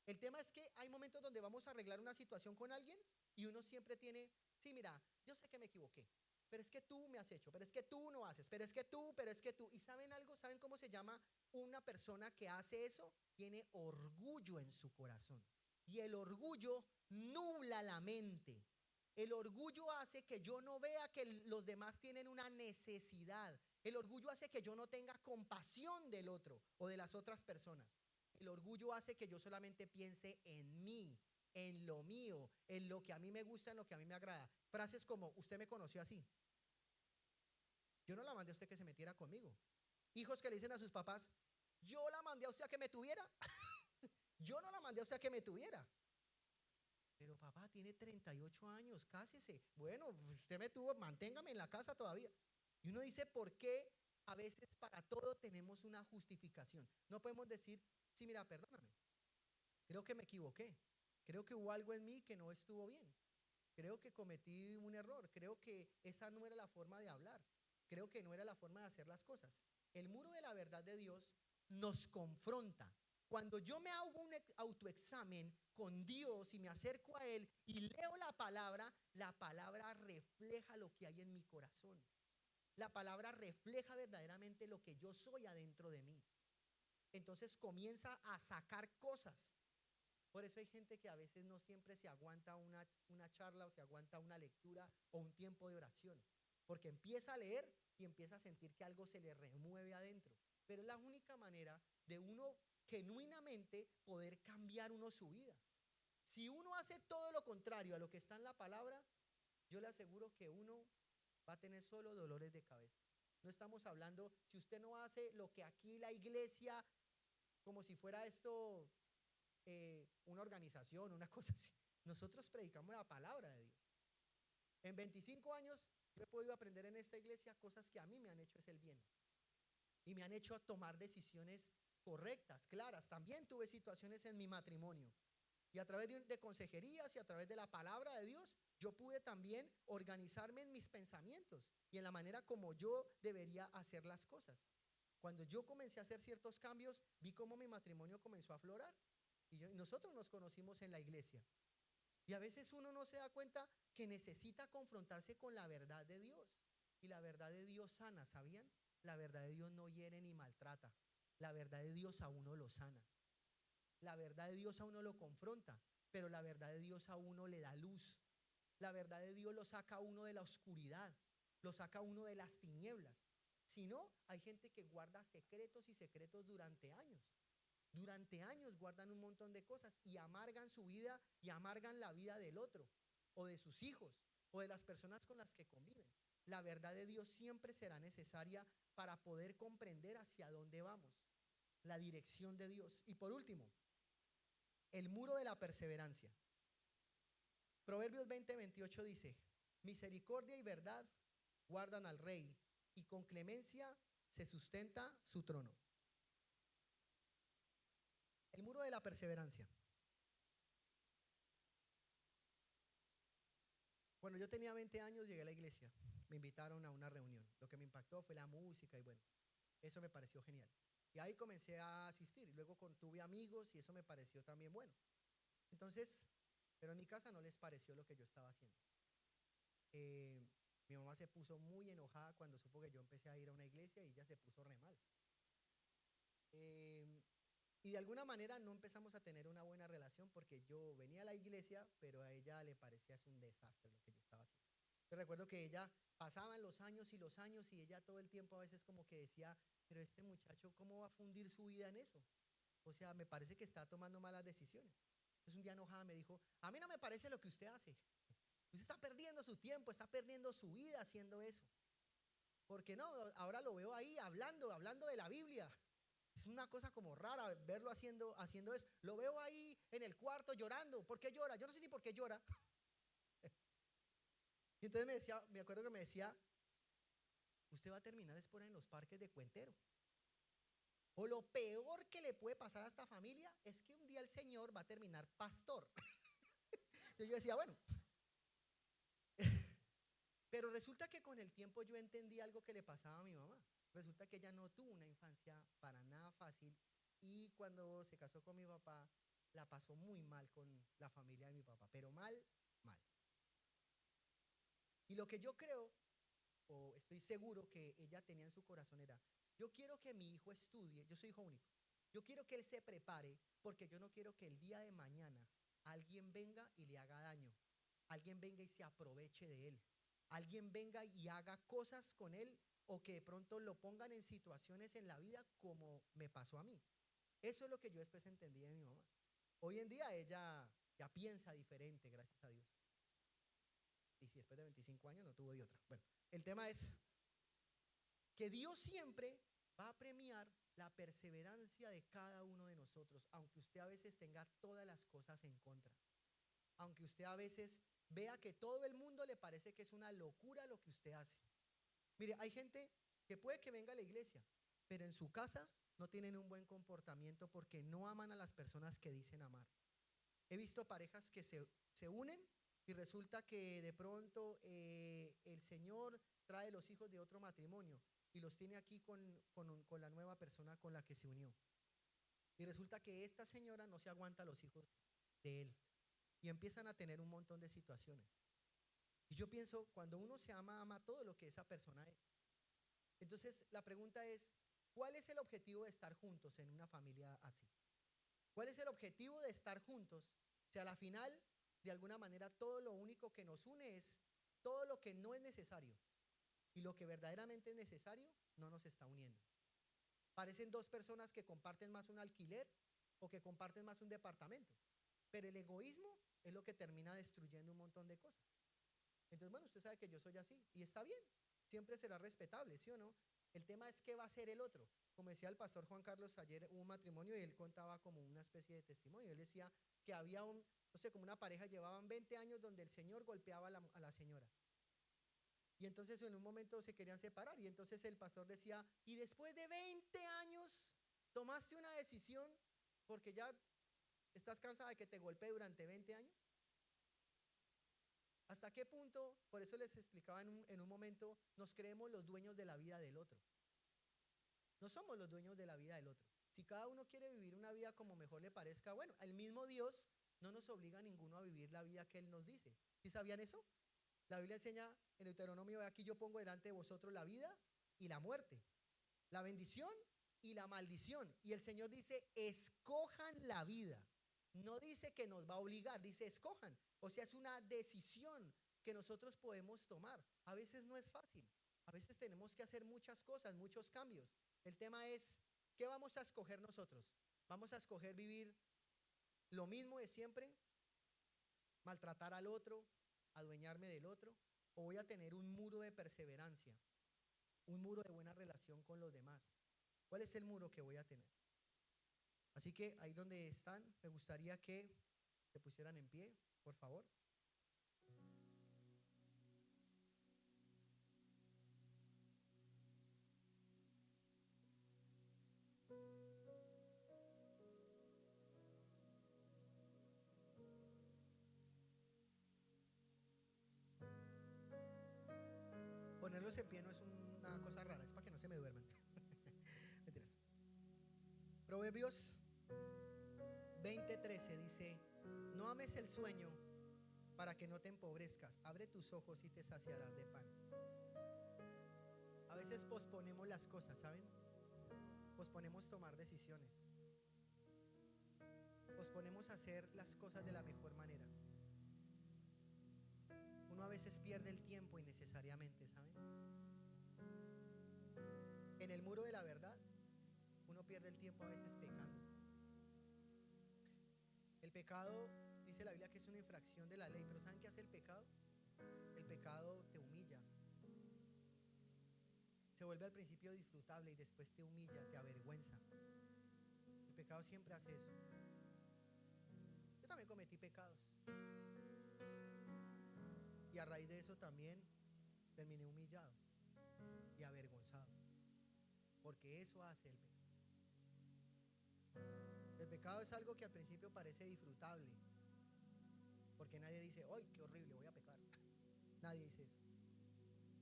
El tema es que hay momentos donde vamos a arreglar una situación con alguien y uno siempre tiene, sí, mira, yo sé que me equivoqué, pero es que tú me has hecho, pero es que tú no haces, pero es que tú. ¿Y saben algo? ¿Saben cómo se llama una persona que hace eso? Tiene orgullo en su corazón. Y el orgullo nubla la mente. El orgullo hace que yo no vea que los demás tienen una necesidad. El orgullo hace que yo no tenga compasión del otro o de las otras personas. El orgullo hace que yo solamente piense en mí, en lo mío, en lo que a mí me gusta, en lo que a mí me agrada. Frases como, usted me conoció así. Yo no la mandé a usted que se metiera conmigo. Hijos que le dicen a sus papás, yo la mandé a usted a que me tuviera. Yo no la mandé a usted a que me tuviera. Pero papá tiene 38 años, cásese. Bueno, usted me tuvo, manténgame en la casa todavía. Y uno dice, ¿por qué a veces para todo tenemos una justificación? No podemos decir, sí, mira, perdóname. Creo que me equivoqué. Creo que hubo algo en mí que no estuvo bien. Creo que cometí un error. Creo que esa no era la forma de hablar. Creo que no era la forma de hacer las cosas. El muro de la verdad de Dios nos confronta, Cuando yo me hago un autoexamen con Dios y me acerco a Él y leo la palabra refleja lo que hay en mi corazón. La palabra refleja verdaderamente lo que yo soy adentro de mí. Entonces comienza a sacar cosas. Por eso hay gente que a veces no siempre se aguanta una charla o se aguanta una lectura o un tiempo de oración. Porque empieza a leer y empieza a sentir que algo se le remueve adentro. Pero es la única manera de uno genuinamente poder cambiar uno su vida. Si uno hace todo lo contrario a lo que está en la palabra, yo le aseguro que uno va a tener solo dolores de cabeza. No estamos hablando, si usted no hace lo que aquí la iglesia, como si fuera esto una organización, una cosa así. Nosotros predicamos la palabra de Dios. En 25 años yo he podido aprender en esta iglesia cosas que a mí me han hecho es el bien. Y me han hecho tomar decisiones correctas, claras. También tuve situaciones en mi matrimonio. Y a través de consejerías y a través de la palabra de Dios, yo pude también organizarme en mis pensamientos y en la manera como yo debería hacer las cosas. Cuando yo comencé a hacer ciertos cambios, vi cómo mi matrimonio comenzó a aflorar. Y nosotros nos conocimos en la iglesia. Y a veces uno no se da cuenta que necesita confrontarse con la verdad de Dios. Y la verdad de Dios sana, ¿sabían? La verdad de Dios no hiere ni maltrata. La verdad de Dios a uno lo sana. La verdad de Dios a uno lo confronta, pero la verdad de Dios a uno le da luz. La verdad de Dios lo saca a uno de la oscuridad, lo saca a uno de las tinieblas. Si no, hay gente que guarda secretos y secretos durante años. Durante años guardan un montón de cosas y amargan su vida y amargan la vida del otro, o de sus hijos, o de las personas con las que conviven. La verdad de Dios siempre será necesaria para poder comprender hacia dónde vamos, la dirección de Dios. Y por último, el muro de la perseverancia. Proverbios 20:28 dice: misericordia y verdad guardan al rey, y con clemencia se sustenta su trono. El muro de la perseverancia. Cuando yo tenía 20 años llegué a la iglesia, me invitaron a una reunión. Lo que me impactó fue la música y bueno, eso me pareció genial. Y ahí comencé a asistir. Luego tuve amigos y eso me pareció también bueno. Entonces, pero en mi casa no les pareció lo que yo estaba haciendo. Mi mamá se puso muy enojada cuando supo que yo empecé a ir a una iglesia y ella se puso re mal. Y de alguna manera no empezamos a tener una buena relación porque yo venía a la iglesia, pero a ella le parecía es un desastre lo que yo estaba haciendo. Yo recuerdo que ella pasaban los años y ella todo el tiempo a veces como que decía, pero este muchacho, ¿cómo va a fundir su vida en eso? O sea, me parece que está tomando malas decisiones. Entonces un día enojada me dijo, a mí no me parece lo que usted hace. Usted está perdiendo su tiempo, está perdiendo su vida haciendo eso. Porque no, ahora lo veo ahí hablando de la Biblia. Es una cosa como rara verlo haciendo eso. Lo veo ahí en el cuarto llorando. ¿Por qué llora? Yo no sé ni por qué llora. Y entonces me acuerdo que me decía, usted va a terminar después en los parques de Cuentero. O lo peor que le puede pasar a esta familia es que un día el Señor va a terminar pastor. Entonces yo decía, bueno. Pero resulta que con el tiempo yo entendí algo que le pasaba a mi mamá. Resulta que ella no tuvo una infancia para nada fácil y cuando se casó con mi papá la pasó muy mal con la familia de mi papá, pero mal, mal. Y lo que yo creo, o estoy seguro que ella tenía en su corazón era, yo quiero que mi hijo estudie, yo soy hijo único, yo quiero que él se prepare porque yo no quiero que el día de mañana alguien venga y le haga daño, alguien venga y se aproveche de él, alguien venga y haga cosas con él o que de pronto lo pongan en situaciones en la vida como me pasó a mí. Eso es lo que yo después entendí de mi mamá. Hoy en día ella ya piensa diferente, gracias a Dios. Y si después de 25 años no tuvo de otra. Bueno, el tema es que Dios siempre va a premiar la perseverancia de cada uno de nosotros, aunque usted a veces tenga todas las cosas en contra. Aunque usted a veces vea que todo el mundo le parece que es una locura lo que usted hace. Mire, hay gente que puede que venga a la iglesia, pero en su casa no tienen un buen comportamiento porque no aman a las personas que dicen amar. He visto parejas que se unen y resulta que de pronto el Señor trae los hijos de otro matrimonio y los tiene aquí con la nueva persona con la que se unió. Y resulta que esta señora no se aguanta a los hijos de él y empiezan a tener un montón de situaciones. Y yo pienso, cuando uno se ama, ama todo lo que esa persona es. Entonces, la pregunta es, ¿cuál es el objetivo de estar juntos en una familia así? ¿Cuál es el objetivo de estar juntos? Si a la final, de alguna manera, todo lo único que nos une es todo lo que no es necesario. Y lo que verdaderamente es necesario no nos está uniendo. Parecen dos personas que comparten más un alquiler o que comparten más un departamento. Pero el egoísmo es lo que termina destruyendo un montón de cosas. Entonces, bueno, usted sabe que yo soy así y está bien, siempre será respetable, ¿sí o no? El tema es qué va a hacer el otro. Como decía el pastor Juan Carlos, ayer hubo un matrimonio y él contaba como una especie de testimonio. Él decía que había no sé, como una pareja, llevaban 20 años donde el señor golpeaba a la señora. Y entonces en un momento se querían separar y entonces el pastor decía, y después de 20 años tomaste una decisión porque ya estás cansada de que te golpee durante 20 años. ¿Hasta qué punto? Por eso les explicaba en un momento, nos creemos los dueños de la vida del otro. No somos los dueños de la vida del otro. Si cada uno quiere vivir una vida como mejor le parezca, bueno, el mismo Dios no nos obliga a ninguno a vivir la vida que Él nos dice. ¿Sí sabían eso? La Biblia enseña en Deuteronomio, aquí yo pongo delante de vosotros la vida y la muerte, la bendición y la maldición. Y el Señor dice, escojan la vida. No dice que nos va a obligar, dice escojan. O sea, es una decisión que nosotros podemos tomar. A veces no es fácil. A veces tenemos que hacer muchas cosas, muchos cambios. El tema es, ¿qué vamos a escoger nosotros? ¿Vamos a escoger vivir lo mismo de siempre? ¿Maltratar al otro? ¿Adueñarme del otro? ¿O voy a tener un muro de perseverancia? Un muro de buena relación con los demás. ¿Cuál es el muro que voy a tener? Así que ahí donde están, me gustaría que se pusieran en pie, por favor. Ponerlos en pie no es una cosa rara, es para que no se me duerman. Mentiras. Proverbios 20:13 dice, no ames el sueño para que no te empobrezcas. Abre tus ojos y te saciarás de pan. A veces posponemos las cosas, ¿saben? Posponemos tomar decisiones. Posponemos hacer las cosas de la mejor manera. Uno a veces pierde el tiempo innecesariamente, ¿saben? En el muro de la verdad, uno pierde el tiempo a veces pecando. El pecado, dice la Biblia, que es una infracción de la ley, pero ¿saben qué hace el pecado? El pecado te humilla. Se vuelve al principio disfrutable y después te humilla, te avergüenza. El pecado siempre hace eso. Yo también cometí pecados. Y a raíz de eso también terminé humillado y avergonzado. Porque eso hace el pecado. El pecado es algo que al principio parece disfrutable. Porque nadie dice, ¡ay, qué horrible, voy a pecar! Nadie dice eso.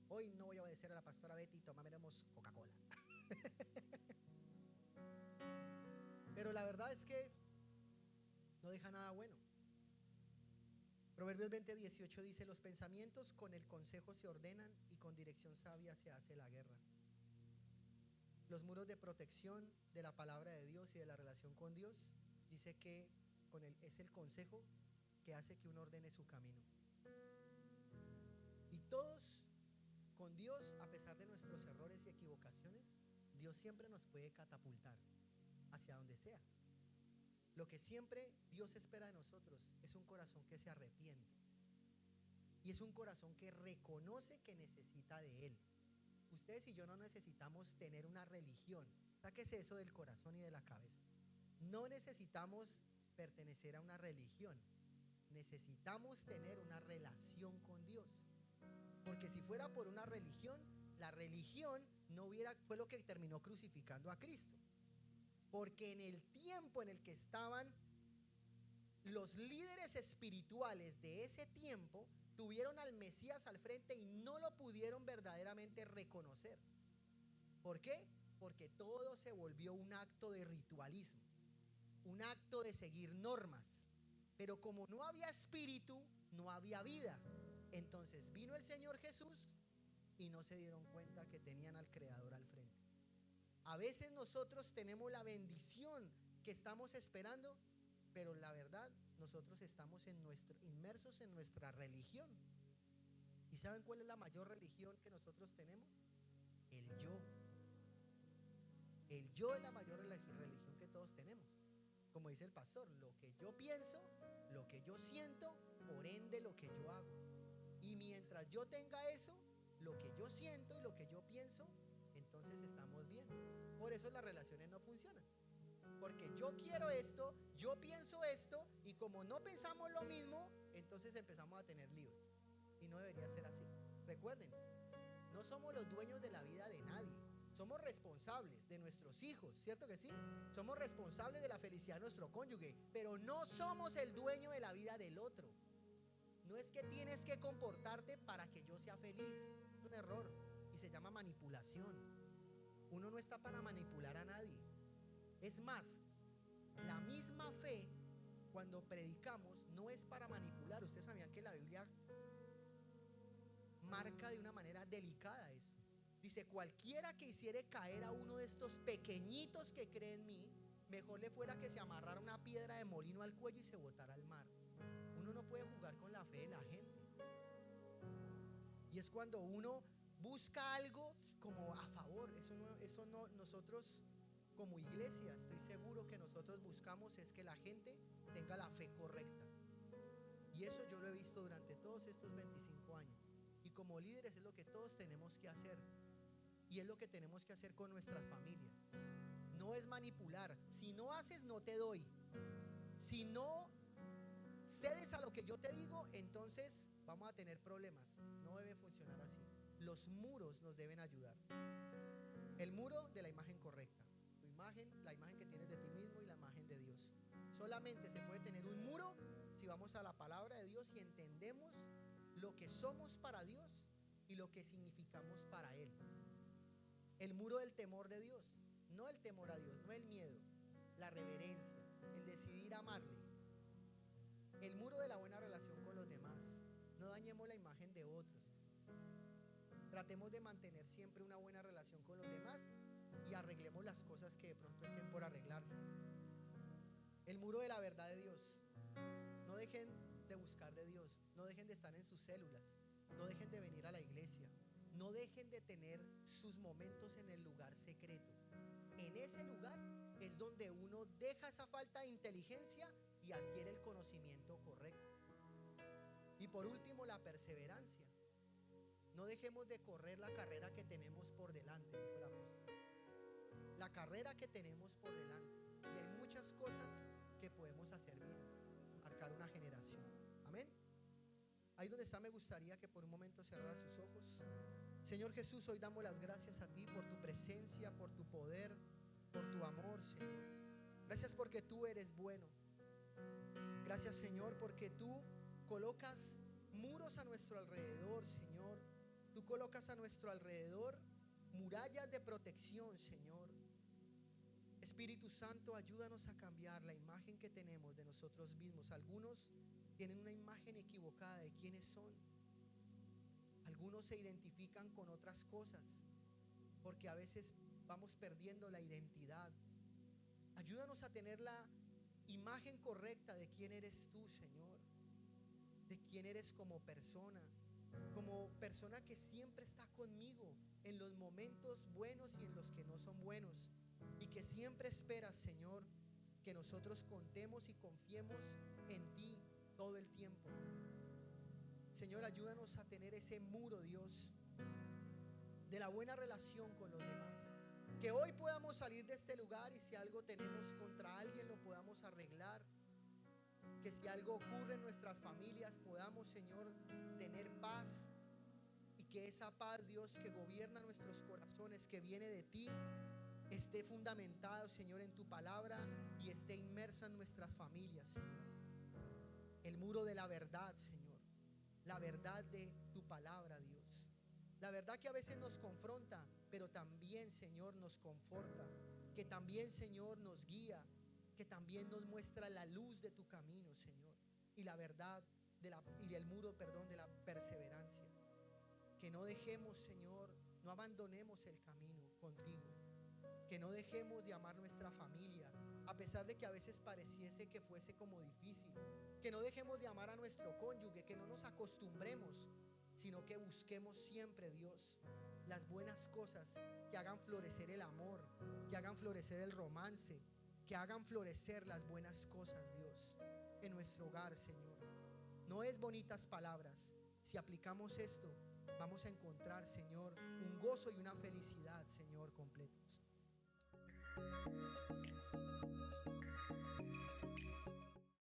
Hoy no voy a obedecer a la pastora Betty y tomaremos Coca-Cola. Pero la verdad es que no deja nada bueno. Proverbios 20:18 dice, los pensamientos con el consejo se ordenan y con dirección sabia se hace la guerra. Los muros de protección de la palabra de Dios y de la relación con Dios, dice que es el consejo que hace que uno ordene su camino. Y todos con Dios, a pesar de nuestros errores y equivocaciones, Dios siempre nos puede catapultar hacia donde sea. Lo que siempre Dios espera de nosotros es un corazón que se arrepiente. Y es un corazón que reconoce que necesita de Él. Ustedes y yo no necesitamos tener una religión. Sáquese eso del corazón y de la cabeza. No necesitamos pertenecer a una religión. Necesitamos tener una relación con Dios. Porque si fuera por una religión, la religión fue lo que terminó crucificando a Cristo. Porque en el tiempo en el que estaban los líderes espirituales de ese tiempo, tuvieron al Mesías al frente y no lo pudieron verdaderamente reconocer. ¿Por qué? Porque todo se volvió un acto de ritualismo. un acto de seguir normas. Pero como no había espíritu, no había vida. Entonces vino el Señor Jesús y no se dieron cuenta que tenían al Creador al frente. A veces nosotros tenemos la bendición que estamos esperando, pero la verdad nosotros estamos inmersos en nuestra religión. ¿Y saben cuál es la mayor religión que nosotros tenemos? El yo. El yo es la mayor religión que todos tenemos. Como dice el pastor, lo que yo pienso, lo que yo siento, por ende lo que yo hago. Y mientras yo tenga eso, lo que yo siento y lo que yo pienso, entonces estamos bien. Por eso las relaciones no funcionan. Porque yo quiero esto, yo pienso esto, y como no pensamos lo mismo, entonces empezamos a tener líos. Y no debería ser así. Recuerden, no somos los dueños de la vida de nadie. Somos responsables de nuestros hijos, ¿cierto que sí? Somos responsables de la felicidad de nuestro cónyuge, pero no somos el dueño de la vida del otro. No es que tienes que comportarte para que yo sea feliz. Es un error y se llama manipulación. Uno no está para manipular a nadie. Es más, la misma fe, cuando predicamos, no es para manipular. Ustedes sabían que la Biblia marca de una manera delicada eso. Dice: cualquiera que hiciere caer a uno de estos pequeñitos que cree en mí, mejor le fuera que se amarrara una piedra de molino al cuello y se botara al mar. Uno no puede jugar con la fe de la gente. Y es cuando uno busca algo como a favor. Eso no, nosotros como iglesia, estoy seguro que nosotros buscamos es que la gente tenga la fe correcta. Y eso yo lo he visto durante todos estos 25 años. Y como líderes es lo que todos tenemos que hacer. Y es lo que tenemos que hacer con nuestras familias. No es manipular. Si no haces, no te doy. Si no cedes a lo que yo te digo, entonces vamos a tener problemas. No debe funcionar así. Los muros nos deben ayudar. El muro de la imagen correcta. Tu imagen, la imagen que tienes de ti mismo y la imagen de Dios. Solamente se puede tener un muro si vamos a la palabra de Dios y entendemos lo que somos para Dios y lo que significamos para Él. El muro del temor de Dios, no el temor a Dios, no el miedo, la reverencia, el decidir amarle. El muro de la buena relación con los demás. No dañemos la imagen de otros. Tratemos de mantener siempre una buena relación con los demás y arreglemos las cosas que de pronto estén por arreglarse. El muro de la verdad de Dios. No dejen de buscar de Dios, no dejen de estar en sus células, no dejen de venir a la iglesia, no dejen de tener sus momentos en el lugar secreto. En ese lugar es donde uno deja esa falta de inteligencia y adquiere el conocimiento correcto. Y por último, la perseverancia. No dejemos de correr la carrera que tenemos por delante, dijo el apóstol. La carrera que tenemos por delante. Y hay muchas cosas que podemos hacer bien. Marcar una generación. Amén. Ahí donde está, me gustaría que por un momento cerrara sus ojos. Señor Jesús, hoy damos las gracias a ti por tu presencia, por tu poder, por tu amor, Señor. Gracias porque tú eres bueno. Gracias, Señor, porque tú colocas muros a nuestro alrededor, Señor. Tú colocas a nuestro alrededor murallas de protección, Señor. Espíritu Santo, ayúdanos a cambiar la imagen que tenemos de nosotros mismos. Algunos tienen una imagen equivocada de quiénes son. Algunos se identifican con otras cosas, porque a veces vamos perdiendo la identidad. Ayúdanos a tener la imagen correcta de quién eres tú, Señor, de quién eres como persona que siempre está conmigo en los momentos buenos y en los que no son buenos, y que siempre esperas, Señor, que nosotros contemos y confiemos en ti todo el tiempo. Señor, ayúdanos a tener ese muro, Dios, de la buena relación con los demás. Que hoy podamos salir de este lugar y si algo tenemos contra alguien lo podamos arreglar. Que si algo ocurre en nuestras familias podamos, Señor, tener paz. Y que esa paz, Dios, que gobierna nuestros corazones, que viene de ti, esté fundamentado, Señor, en tu palabra y esté inmersa en nuestras familias, Señor. El muro de la verdad, Señor. La verdad de tu palabra, Dios. La verdad que a veces nos confronta, pero también, Señor, nos conforta. Que también, Señor, nos guía. que también nos muestra la luz de tu camino, Señor, y la verdad y el muro, perdón, de la perseverancia. Que no dejemos, Señor, no abandonemos el camino contigo. Que no dejemos de amar nuestra familia, a pesar de que a veces pareciese que fuese como difícil. Que no dejemos de amar a nuestro cónyuge, que no nos acostumbremos, sino que busquemos siempre, Dios, las buenas cosas que hagan florecer el amor, que hagan florecer el romance, que hagan florecer las buenas cosas, Dios, en nuestro hogar, Señor. No es bonitas palabras. Si aplicamos esto, vamos a encontrar, Señor, un gozo y una felicidad, Señor, completos.